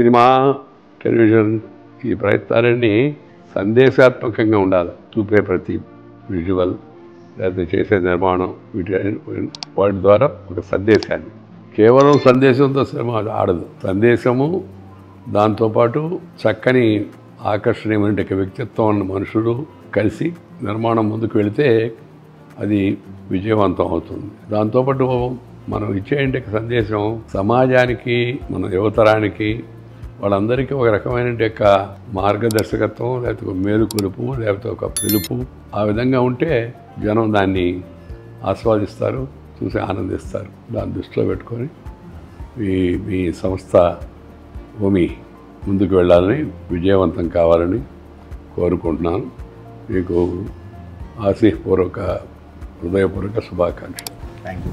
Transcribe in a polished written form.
Cinema, television ఈ ప్రయత్నాలన్నీ సందేశాత్మకంగా ఉండాలి. చూపే ప్రతి విజువల్ లేకపోతే చేసే నిర్మాణం వాటి ద్వారా ఒక సందేశాన్ని, కేవలం సందేశంతో సినిమా ఆడదు. సందేశము దాంతోపాటు చక్కని ఆకర్షణీయమైన వ్యక్తిత్వం ఉన్న మనుషులు కలిసి నిర్మాణం ముందుకు వెళితే అది విజయవంతం అవుతుంది. దాంతోపాటు మనం ఇచ్చే సందేశం సమాజానికి, మన యువతరానికి, వాళ్ళందరికీ ఒక రకమైన మార్గదర్శకత్వం, లేకపోతే ఒక మేలుకొలుపు, లేకపోతే ఒక పిలుపు, ఆ విధంగా ఉంటే జనం దాన్ని ఆస్వాదిస్తారు, చూసి ఆనందిస్తారు. దాన్ని దృష్టిలో పెట్టుకొని మీ సంస్థ భూమి ముందుకు వెళ్ళాలని, విజయవంతం కావాలని కోరుకుంటున్నాను. మీకు ఆశీపూర్వక, హృదయపూర్వక శుభాకాంక్షలు. Thank you.